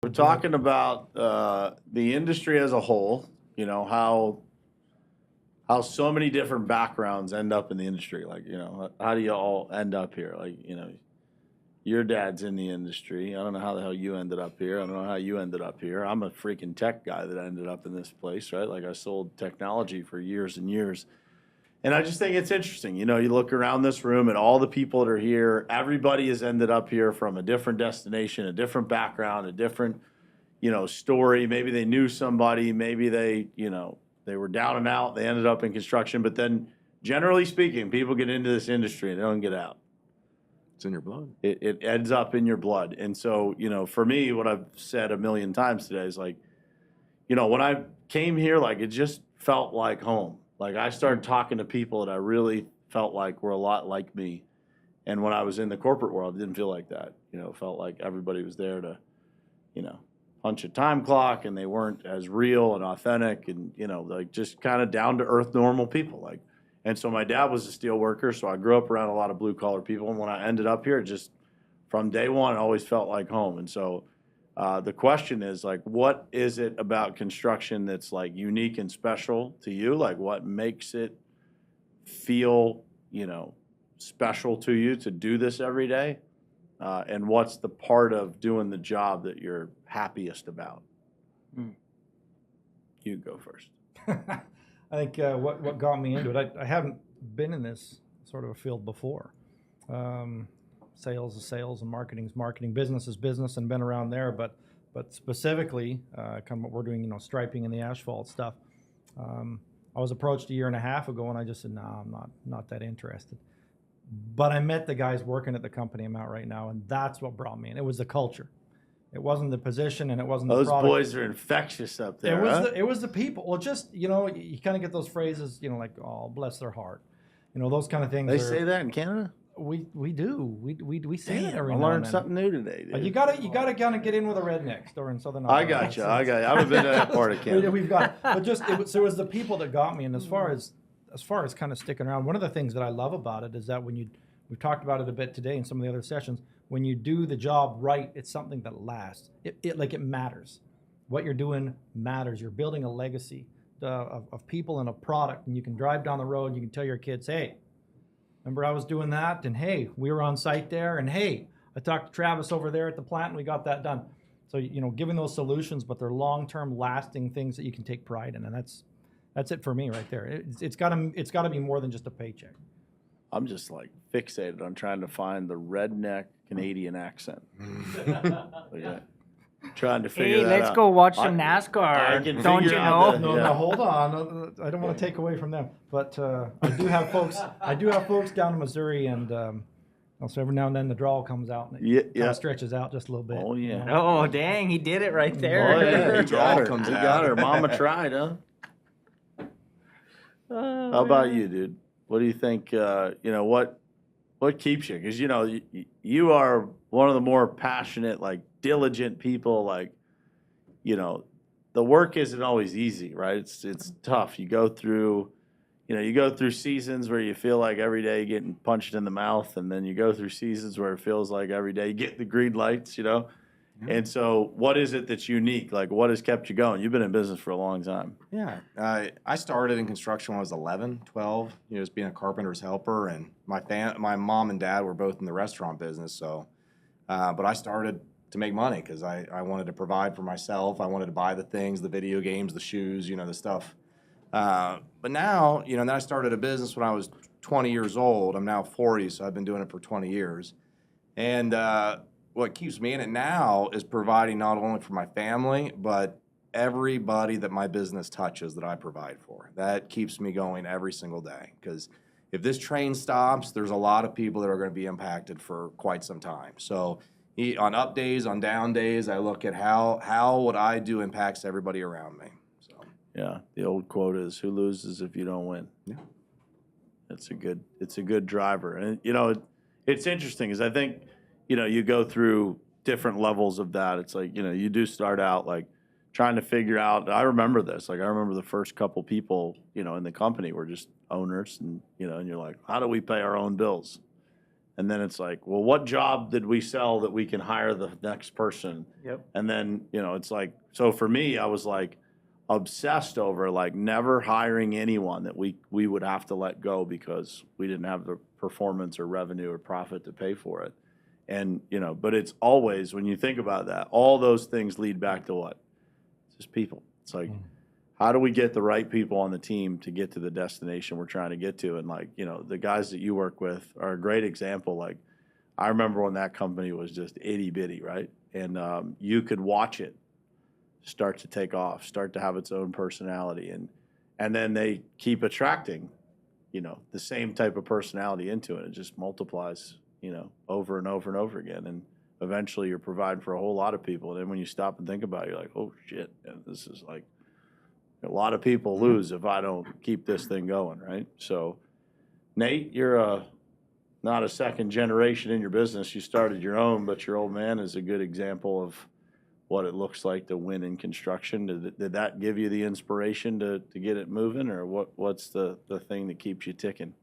We're talking about the industry as a whole, how so many different backgrounds end up in the industry. Like, how do you all end up here? Like, your dad's in the industry. I don't know how the hell you ended up here. I don't know how you ended up here. I'm a freaking tech guy that ended up in this place, right? Like, I sold technology for years and years. And I just think it's interesting. You look around this room and all the people that are here, everybody has ended up here from a different destination, a different background, a different, story. Maybe they knew somebody, maybe they were down and out, they ended up in construction. But then generally speaking, people get into this industry and they don't get out. It's in your blood. It ends up in your blood. And so, for me, what I've said a million times today is like, when I came here, like it just felt like home. Like I started talking to people that I really felt like were a lot like me. And when I was in the corporate world, it didn't feel like that. It felt like everybody was there to, punch a time clock, and they weren't as real and authentic and, like just kind of down to earth, normal people. Like, and so my dad was a steel worker, so I grew up around a lot of blue collar people. And when I ended up here, just from day one, it always felt like home. And so the question is like, what is it about construction that's like unique and special to you? Like what makes it feel, special to you to do this every day? And what's the part of doing the job that you're happiest about? You go first. I think what got me into it, I haven't been in this sort of a field before. Sales is sales and marketing is marketing. Business is business, and been around there. But specifically, kind of what we're doing, striping and the asphalt stuff. I was approached a year and a half ago, and I just said, no, I'm not that interested. But I met the guys working at the company I'm at right now, and that's what brought me in. It was the culture. It wasn't the position, and it wasn't the product. Those boys are infectious up there. It was the people. Well, just you kind of get those phrases, like, oh, bless their heart, those kind of things. They say that in Canada. We do. We say that every I now and learned then. something new today, dude. But you gotta kind of get in with a redneck store in Southern I Ontario. got you. I haven't been to that part of Canada. We've got, but just it was the people that got me. And as far as kind of sticking around, one of the things that I love about it is that we've talked about it a bit today in some of the other sessions. When you do the job right, it's something that lasts. It matters. What you're doing matters. You're building a legacy of people and a product, and you can drive down the road. You can tell your kids, hey, remember I was doing that, and hey, we were on site there, and hey, I talked to Travis over there at the plant, and we got that done. So giving those solutions, but they're long-term, lasting things that you can take pride in, and that's it for me right there. It's got to be more than just a paycheck. I'm just like fixated on trying to find the redneck Canadian accent. Yeah. Trying to figure that out. Hey, let's go watch some NASCAR. Don't you know? No, hold on. I don't want to take away from them, but I do have folks down in Missouri, and so every now and then the drawl comes out and it kind of stretches out just a little bit. Oh yeah. Oh dang, he did it right there. Oh yeah, He got her. Mama tried, huh? How about you, dude? What do you think? What keeps you? Because you are one of the more passionate, like diligent people. Like, the work isn't always easy, right? It's tough. You go through seasons where you feel like every day you're getting punched in the mouth, and then you go through seasons where it feels like every day you get the green lights, Yeah. And so what is it that's unique? Like, what has kept you going? You've been in business for a long time. Yeah. I started in construction when I was 11, 12, just being a carpenter's helper. And my mom and dad were both in the restaurant business. So, but I started to make money because I wanted to provide for myself. I wanted to buy the things, the video games, the shoes, the stuff. But now, then I started a business when I was 20 years old. I'm now 40, so I've been doing it for 20 years. And what keeps me in it now is providing not only for my family, but everybody that my business touches that I provide for. That keeps me going every single day. Because if this train stops, there's a lot of people that are going to be impacted for quite some time. So on up days, on down days, I look at how what I do impacts everybody around me. So Yeah, the old quote is, "Who loses if you don't win?" Yeah. It's a good driver. And it's interesting because I think you go through different levels of that. It's like, you do start out like trying to figure out, I remember this, like I remember the first couple people, in the company were just owners and, and you're like, how do we pay our own bills? And then it's like, well, what job did we sell that we can hire the next person? Yep. And then, it's like, so for me, I was like obsessed over like never hiring anyone that we would have to let go because we didn't have the performance or revenue or profit to pay for it. And, but it's always, when you think about that, all those things lead back to what? It's just people. It's like, how do we get the right people on the team to get to the destination we're trying to get to? And like, the guys that you work with are a great example. Like, I remember when that company was just itty bitty, right? And you could watch it start to take off, start to have its own personality. And then they keep attracting, the same type of personality into it. It just multiplies, over and over and over again. And eventually you're providing for a whole lot of people. And then when you stop and think about it, you're like, oh shit, man, this is like, a lot of people lose if I don't keep this thing going, right? So, Nate, you're not a second generation in your business. You started your own, but your old man is a good example of what it looks like to win in construction. Did that give you the inspiration to get it moving, or what's the thing that keeps you ticking?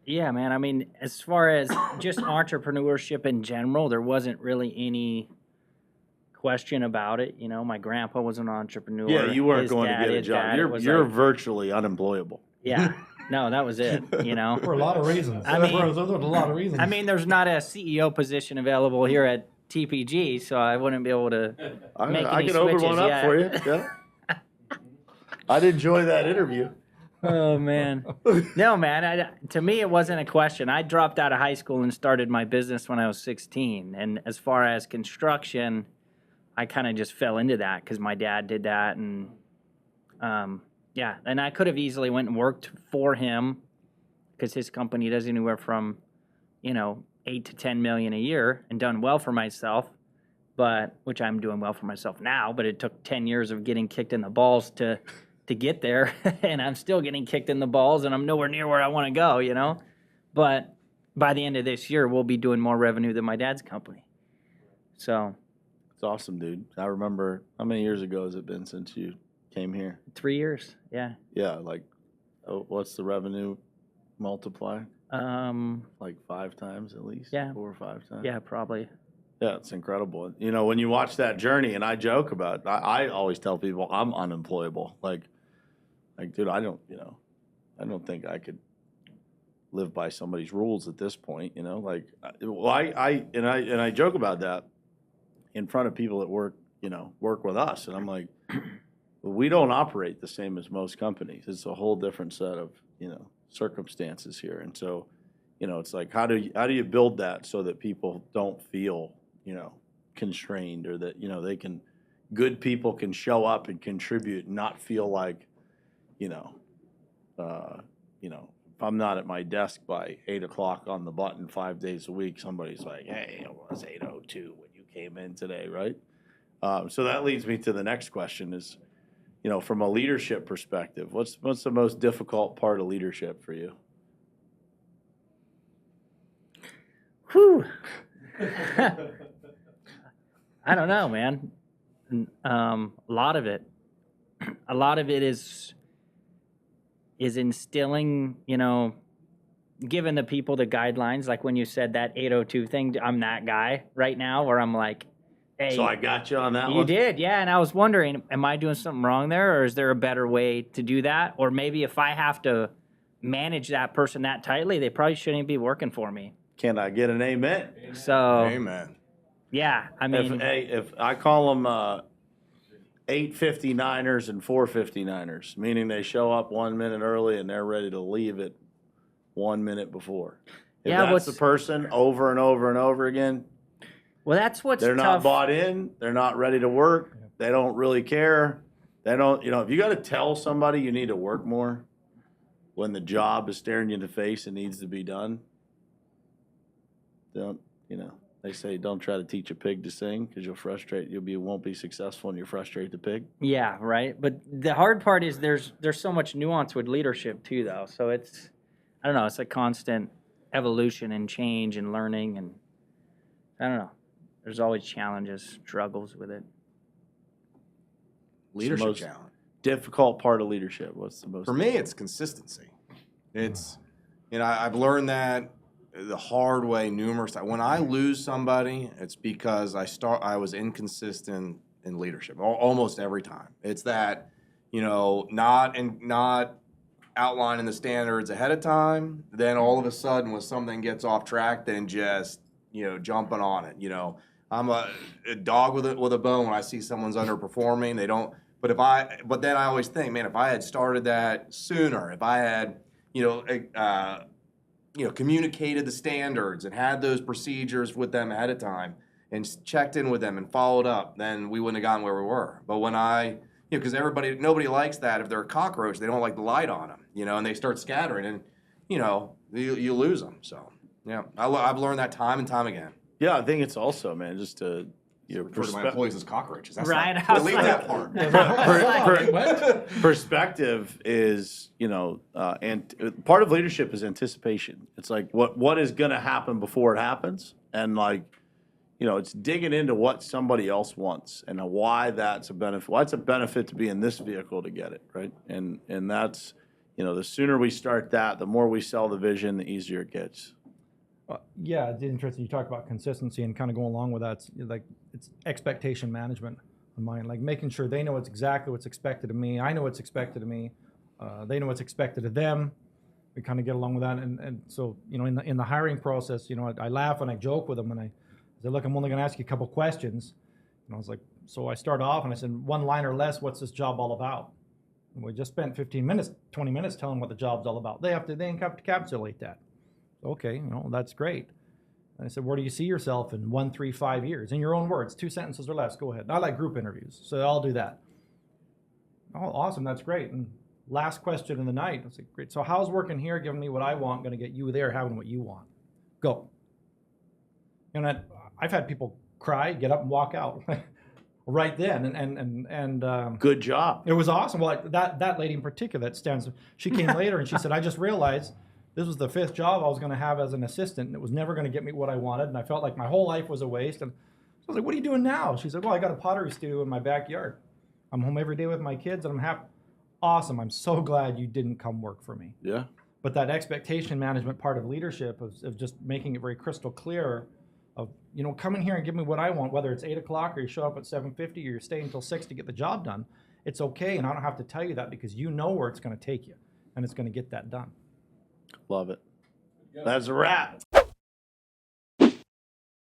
Yeah, man. I mean, as far as just entrepreneurship in general, there wasn't really any question about it. My grandpa was an entrepreneur. Yeah, you weren't His going to dad, get a his job. dad, You're like, virtually unemployable. Yeah. No, that was it, For a lot of reasons. I mean- There's a lot of reasons. I mean, there's not a CEO position available here at TPG, so I wouldn't be able to make I any can open switches. one up Yeah. for you. Yeah. I'd enjoy that interview. Oh man, no man. To me, it wasn't a question. I dropped out of high school and started my business when I was 16. And as far as construction, I kind of just fell into that because my dad did that, and yeah. And I could have easily went and worked for him because his company does anywhere from 8 to 10 million a year and done well for myself, which I'm doing well for myself now. But it took 10 years of getting kicked in the balls to get there, and I'm still getting kicked in the balls, and I'm nowhere near where I want to go, But by the end of this year, we'll be doing more revenue than my dad's company. So It's awesome, dude. I remember, how many years ago has it been since you came here? 3 years, yeah. Yeah, like, what's the revenue multiply? Like 5 times at least? Yeah. 4 or 5 times? Yeah, probably. Yeah, it's incredible. When you watch that journey, and I joke about it, I always tell people I'm unemployable. Like, dude, I don't think I could live by somebody's rules at this point, Like, well, I joke about that in front of people that work with us, and I'm like, we don't operate the same as most companies. It's a whole different set of, circumstances here. And so, it's like, how do you build that so that people don't feel, constrained, or that, good people can show up and contribute and not feel like, if I'm not at my desk by 8 o'clock on the button 5 days a week, somebody's like, hey, it was 8:02 when you came in today, right? So that leads me to the next question is, from a leadership perspective, what's the most difficult part of leadership for you? Whew. I don't know, man. A lot of it is instilling, giving the people the guidelines. Like when you said that 8:02 thing, I'm that guy right now where I'm like, hey. So I got you on that one? You did, yeah. And I was wondering, am I doing something wrong there, or is there a better way to do that? Or maybe if I have to manage that person that tightly, they probably shouldn't be working for me. Can I get an amen? So, Amen. yeah, I mean, If I call them 8:59ers and 4:59ers, meaning they show up 1 minute early and they're ready to leave it 1 minute before. If Yeah, that's the person over and over and over again, well, that's what's they're not tough. bought in, they're not ready to work, they don't really care. They don't, if you got to tell somebody you need to work more when the job is staring you in the face and needs to be done, they say don't try to teach a pig to sing because you won't be successful and you frustrate the pig. Yeah, right. But the hard part is there's so much nuance with leadership too, though. So it's, I don't know, it's a constant evolution and change and learning, and I don't know. There's always challenges, struggles with it. Leadership most challenge. Difficult part of leadership. What's the most? For me, it's consistency. It's, I've learned that the hard way numerous times. When I lose somebody, it's because I was inconsistent in leadership almost every time. It's that, not outlining the standards ahead of time. Then all of a sudden, when something gets off track, then just jumping on it. I'm a dog with a bone when I see someone's underperforming. They don't. But then I always think, man, if I had started that sooner, if I had communicated the standards and had those procedures with them ahead of time and checked in with them and followed up, then we wouldn't have gotten where we were. But when because nobody likes that. If they're a cockroach, they don't like the light on them, and they start scattering, and you lose them. So yeah, I've learned that time and time again. Yeah, I think it's also, man, just to refer to my employees as cockroaches. That's Right, not, I was delete like- that part. perspective is, and part of leadership is anticipation. It's like what is going to happen before it happens, and it's digging into what somebody else wants and why that's a benefit. Why it's a benefit to be in this vehicle to get it, right? And that's, the sooner we start that, the more we sell the vision, the easier it gets. Yeah, it's interesting. You talk about consistency and kind of going along with that. It's expectation management on mine, like making sure they know it's exactly what's expected of me. I know what's expected of me. They know what's expected of them. We kind of get along with that. And so, in the hiring process, I laugh and I joke with them and I said, look, I'm only going to ask you a couple questions. And I was like, so I start off and I said, one line or less, what's this job all about? And we just spent 15 minutes, 20 minutes telling what the job's all about. They have to encapsulate that. Okay, that's great. And I said, where do you see yourself in 1, 3, 5 years? In your own words, 2 sentences or less, go ahead. And I like group interviews, so I'll do that. Oh, awesome, that's great. And last question of the night, I said, great, so how's working here giving me what I want, going to get you there having what you want? Go. And I've had people cry, get up and walk out right then. And Good job. it was awesome. Well, that lady in particular she came later and she said, I just realized this was the 5th job I was going to have as an assistant, and it was never going to get me what I wanted, and I felt like my whole life was a waste. And I was like, what are you doing now? She said, well, I got a pottery studio in my backyard. I'm home every day with my kids, and I'm happy. Awesome. I'm so glad you didn't come work for me. Yeah. But that expectation management part of leadership of just making it very crystal clear of, come in here and give me what I want, whether it's 8 o'clock or you show up at 7:50 or you're staying until 6 to get the job done. It's okay, and I don't have to tell you that because you know where it's going to take you, and it's going to get that done. Love it. That's a wrap.